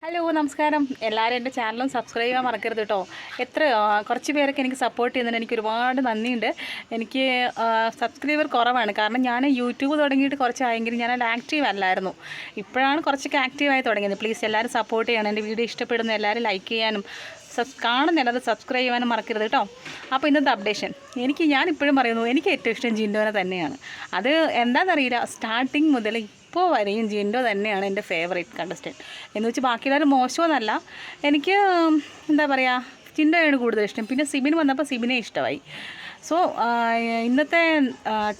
Hello നമസ്കാരം. എല്ലാവരും എൻ്റെ ചാനലും സബ്സ്ക്രൈബ് ചെയ്യാൻ മറക്കരുത് കേട്ടോ. കുറച്ച് പേരൊക്കെ എനിക്ക് സപ്പോർട്ട് ചെയ്യുന്നുണ്ട്. എനിക്ക് ഒരുപാട് നന്ദിയുണ്ട്. എനിക്ക് സബ്സ്ക്രൈബർ കുറവാണ്, കാരണം ഞാൻ യൂട്യൂബ് തുടങ്ങിയിട്ട് കുറച്ചായെങ്കിലും ഞാൻ ആക്റ്റീവ് അല്ലായിരുന്നു. ഇപ്പോഴാണ് കുറച്ചൊക്കെ ആക്റ്റീവായി തുടങ്ങിയത്. പ്ലീസ് എല്ലാവരും സപ്പോർട്ട് ചെയ്യണം. എൻ്റെ വീഡിയോ ഇഷ്ടപ്പെടുന്ന എല്ലാവരും ലൈക്ക് ചെയ്യാനും കാണുന്നില്ല സബ്സ്ക്രൈബ് ചെയ്യാനും മറക്കരുത് കേട്ടോ. അപ്പോൾ ഇന്നത്തെ അപ്ഡേഷൻ, ഞാനിപ്പോഴും പറയുന്നു, എനിക്ക് ഏറ്റവും ഇഷ്ടം ജിൻഡോനെ തന്നെയാണ്. അത് എന്താണെന്നറിയില്ല, സ്റ്റാർട്ടിങ് മുതൽ ഇപ്പോൾ വരെയും ജിൻഡോ തന്നെയാണ് എൻ്റെ ഫേവറേറ്റ് കണ്ടസ്റ്റൻറ്റ്. എന്ന് വെച്ച് ബാക്കിയുള്ളവർ മോശമെന്നല്ല, എനിക്ക് എന്താ പറയുക, ജിൻഡോയാണ് കൂടുതൽ ഇഷ്ടം. പിന്നെ സിബിൻ വന്നപ്പോൾ സിബിനെ ഇഷ്ടമായി. സോ ഇന്നത്തെ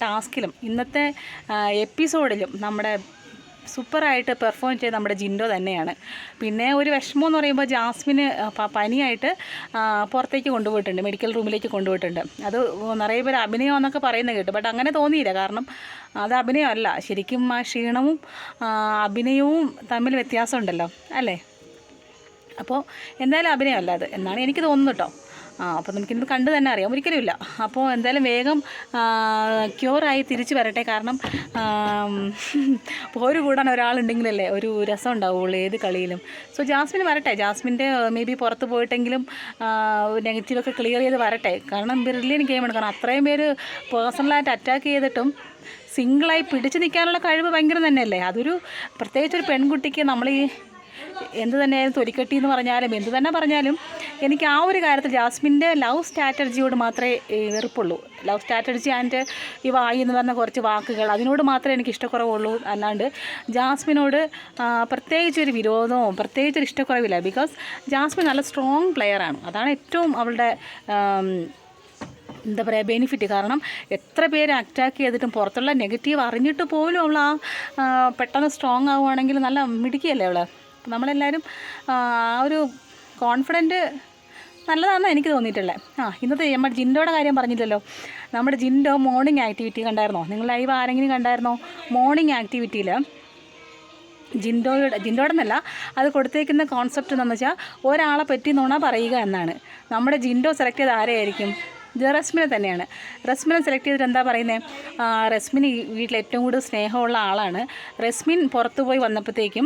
ടാസ്കിലും ഇന്നത്തെ എപ്പിസോഡിലും നമ്മുടെ സൂപ്പറായിട്ട് പെർഫോം ചെയ്ത് നമ്മുടെ ജിൻഡോ തന്നെയാണ്. പിന്നെ ഒരു വിഷമം എന്ന് പറയുമ്പോൾ ജാസ്മിന് പനിയായിട്ട് പുറത്തേക്ക് കൊണ്ടുപോയിട്ടുണ്ട്, മെഡിക്കൽ റൂമിലേക്ക് കൊണ്ടുപോയിട്ടുണ്ട്. അത് നിറയെ പേര് അഭിനയമെന്നൊക്കെ പറയുന്നത് കേട്ടു. ബട്ട് അങ്ങനെ തോന്നിയില്ല, കാരണം അത് അഭിനയമല്ല. ശരിക്കും ആ ക്ഷീണവും അഭിനയവും തമ്മിൽ വ്യത്യാസമുണ്ടല്ലോ അല്ലേ. അപ്പോൾ എന്തായാലും അഭിനയമല്ല അത് എന്നാണ് എനിക്ക് തോന്നുന്നു കേട്ടോ. അപ്പോൾ നമുക്കിത് കണ്ടു തന്നെ അറിയാം, ഒരിക്കലുമില്ല. അപ്പോൾ എന്തായാലും വേഗം ക്യൂറായി തിരിച്ചു വരട്ടെ. കാരണം പോര് കൂടാൻ ഒരാളുണ്ടെങ്കിലല്ലേ ഒരു രസം ഉണ്ടാവുള്ളൂ ഏത് കളിയിലും. സോ ജാസ്മിൻ വരട്ടെ. ജാസ്മിൻ്റെ മേ ബി പുറത്ത് പോയിട്ടെങ്കിലും നെഗറ്റീവൊക്കെ ക്ലിയർ ചെയ്ത് വരട്ടെ. കാരണം ബ്രില്യൻ ഗെയിമാണ്. കാരണം അത്രയും പേര് പേഴ്സണലായിട്ട് അറ്റാക്ക് ചെയ്തിട്ടും സിംഗിളായി പിടിച്ചു നിൽക്കാനുള്ള കഴിവ് ഭയങ്കര തന്നെയല്ലേ. അതൊരു പ്രത്യേകിച്ചൊരു പെൺകുട്ടിക്ക് നമ്മൾ ഈ എന്ത് തന്നെയായാലും തൊലിക്കെട്ടി എന്ന് പറഞ്ഞാലും എന്ത് തന്നെ പറഞ്ഞാലും എനിക്ക് ആ ഒരു കാര്യത്തിൽ ജാസ്മിൻ്റെ ലവ് സ്ട്രാറ്റജിയോട് മാത്രമേ വെറുപ്പുള്ളൂ. ലവ് സ്ട്രാറ്റജി ആൻഡ് ഈ വായി എന്ന് പറഞ്ഞ കുറച്ച് വാക്കുകൾ, അതിനോട് മാത്രമേ എനിക്ക് ഇഷ്ടക്കുറവുള്ളൂ. അല്ലാണ്ട് ജാസ്മിനോട് പ്രത്യേകിച്ചൊരു വിരോധമോ പ്രത്യേകിച്ചൊരു ഇഷ്ടക്കുറവില്ല. ബിക്കോസ് ജാസ്മിൻ നല്ല സ്ട്രോങ് പ്ലെയറാണ്. അതാണ് ഏറ്റവും അവളുടെ എന്താ പറയുക ബെനിഫിറ്റ്. കാരണം എത്ര പേര് അറ്റാക്ക് ചെയ്തിട്ടും പുറത്തുള്ള നെഗറ്റീവ് അറിഞ്ഞിട്ട് പോലും അവൾ പെട്ടെന്ന് സ്ട്രോങ് ആവുകയാണെങ്കിൽ നല്ല മിടുക്കിയല്ലേ അവൾ. നമ്മളെല്ലാവരും ആ ഒരു കോൺഫിഡൻറ്റ് നല്ലതാണെന്ന് എനിക്ക് തോന്നിയിട്ടുള്ളത്. ഇന്നത്തെ നമ്മുടെ ജിൻഡോയുടെ കാര്യം പറഞ്ഞില്ലല്ലോ. നമ്മുടെ ജിൻഡോ മോർണിംഗ് ആക്ടിവിറ്റി കണ്ടായിരുന്നോ? നിങ്ങൾ ലൈവ് ആരെങ്കിലും കണ്ടായിരുന്നോ? മോർണിംഗ് ആക്ടിവിറ്റിയിൽ ജിൻഡോയുടെ എന്നല്ല, അത് കൊടുത്തേക്കുന്ന കോൺസെപ്റ്റ് എന്ന് വെച്ചാൽ ഒരാളെ പറ്റി നുണ പറയുക എന്നാണ്. നമ്മുടെ ജിൻഡോ സെലക്ട് ചെയ്ത് ആരെയായിരിക്കും? റസ്മിനെ തന്നെയാണ്. റസ്മിനെ സെലക്ട് ചെയ്തിട്ട് എന്താ പറയുന്നത്? റസ്മിൻ വീട്ടിൽ ഏറ്റവും കൂടുതൽ സ്നേഹമുള്ള ആളാണ്. റസ്മിൻ പുറത്തു പോയി വന്നപ്പോഴത്തേക്കും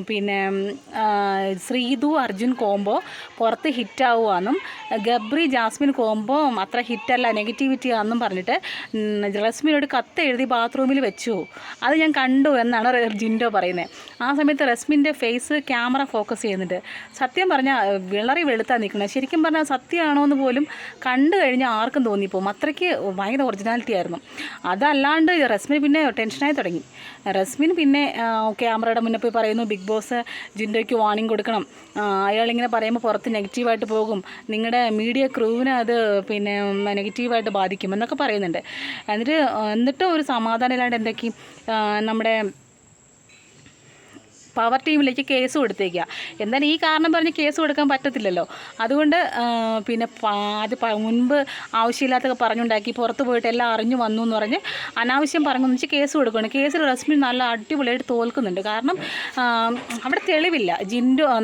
പിന്നെ ശ്രീതു അർജുൻ കോംബോ പുറത്ത് ഹിറ്റാവുകയെന്നും ഗബ്രി ജാസ്മിൻ കോംബോ അത്ര ഹിറ്റല്ല, നെഗറ്റിവിറ്റി ആണെന്നും പറഞ്ഞിട്ട് റസ്മിനോട് കത്ത് എഴുതി ബാത്റൂമിൽ വെച്ചു. അത് ഞാൻ കണ്ടു എന്നാണ് ജിൻഡോ പറയുന്നത്. ആ സമയത്ത് റസ്മിൻ്റെ ഫേസ് ക്യാമറ ഫോക്കസ് ചെയ്യുന്നുണ്ട്. സത്യം പറഞ്ഞാൽ വിളറി വെളുത്താൽ നിൽക്കുന്നത്. ശരിക്കും പറഞ്ഞാൽ സത്യമാണോ എന്ന് പോലും കണ്ടു കഴിഞ്ഞാൽ ആർക്കും തോന്നിപ്പോവും. അത്രയ്ക്ക് ഭയങ്കര ഒറിജിനാലിറ്റി ആയിരുന്നു. അതല്ലാണ്ട് റസ്മിൻ പിന്നെ ടെൻഷനായി തുടങ്ങി. റസ്മിൻ പിന്നെ ക്യാമറയുടെ മുന്നേ പോയി പറയുന്നു, ബിഗ് ബോസ് ജിൻഡോയ്ക്ക് വാർണിംഗ് കൊടുക്കണം, അയാളിങ്ങനെ പറയുമ്പോൾ പുറത്ത് നെഗറ്റീവായിട്ട് പോകും, നിങ്ങളുടെ മീഡിയ ക്രൂവിനെ അത് പിന്നെ നെഗറ്റീവായിട്ട് ബാധിക്കും എന്നൊക്കെ പറയുന്നുണ്ട്. എന്നിട്ടും ഒരു സമാധാനം ഇല്ലാണ്ട് എന്തൊക്കെയും നമ്മുടെ പവർ ടീമിലേക്ക് കേസ് കൊടുത്തേക്കുക. എന്തായാലും ഈ കാരണം പറഞ്ഞ് കേസ് കൊടുക്കാൻ പറ്റത്തില്ലല്ലോ. അതുകൊണ്ട് പിന്നെ അത് മുൻപ് ആവശ്യമില്ലാത്തൊക്കെ പറഞ്ഞുണ്ടാക്കി പുറത്ത് പോയിട്ട് എല്ലാം അറിഞ്ഞു വന്നു എന്ന് പറഞ്ഞ് അനാവശ്യം പറഞ്ഞെന്ന് വെച്ച് കേസ് കൊടുക്കുകയാണ്. കേസിൽ റസ്മിൻ നല്ല അടിപൊളിയായിട്ട് തോൽക്കുന്നുണ്ട്. കാരണം അവിടെ തെളിവില്ല.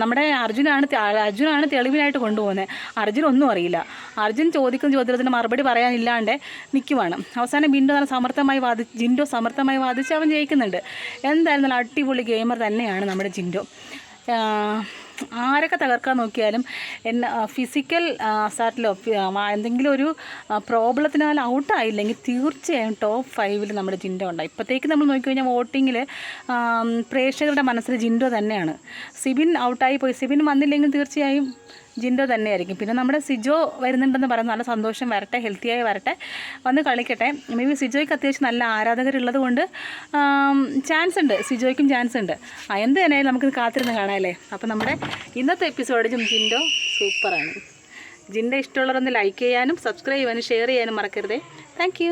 നമ്മുടെ അർജുനാണ് തെളിവിനായിട്ട് കൊണ്ടുപോകുന്നത്. അർജുൻ ഒന്നും അറിയില്ല. അർജുൻ ചോദിക്കുന്ന ചോദ്യത്തിന് മറുപടി പറയാനില്ലാണ്ട് നിൽക്കുവാണ്. അവസാനം ജിൻഡോ സമർത്ഥമായി വാദിച്ച് അവൻ ജയിക്കുന്നുണ്ട്. എന്തായാലും നല്ല അടിപൊളി ഗെയിമർ തന്നെയാണ് നമ്മുടെ ജിൻഡോ. ആരൊക്കെ തകർക്കാൻ നോക്കിയാലും ഫിസിക്കൽ അസാറ്റിലോ എന്തെങ്കിലും ഒരു പ്രോബ്ലത്തിനാൽ ഔട്ടായില്ലെങ്കിൽ തീർച്ചയായും ടോപ്പ് 5 നമ്മുടെ ജിൻഡോ ഉണ്ടായി. ഇപ്പോഴത്തേക്ക് നമ്മൾ നോക്കിക്കഴിഞ്ഞാൽ വോട്ടിങ്ങിൽ പ്രേക്ഷകരുടെ മനസ്സിൽ ജിൻഡോ തന്നെയാണ്. സിബിൻ ഔട്ടായി പോയി. സിബിൻ വന്നില്ലെങ്കിൽ തീർച്ചയായും ജിൻഡോ തന്നെയായിരിക്കും. പിന്നെ നമ്മുടെ സിജോ വരുന്നുണ്ടെന്ന് പറയുന്നത് നല്ല സന്തോഷം. വരട്ടെ, ഹെൽത്തിയായി വരട്ടെ, വന്ന് കളിക്കട്ടെ. മേ ബി സിജോയ്ക്ക് അത്യാവശ്യം നല്ല ആരാധകരുള്ളത് കൊണ്ട് സിജോയ്ക്കും ചാൻസ് ഉണ്ട്. എന്ത് തന്നെയായാലും നമുക്കിത് കാത്തിരുന്ന് കാണാമല്ലേ. അപ്പോൾ നമ്മുടെ ഇന്നത്തെ എപ്പിസോഡിലും ജിൻഡോ സൂപ്പറാണ്. ജിൻഡോ ഇഷ്ടമുള്ളവരൊന്ന് ലൈക്ക് ചെയ്യാനും സബ്സ്ക്രൈബ് ചെയ്യാനും ഷെയർ ചെയ്യാനും മറക്കരുതേ. താങ്ക്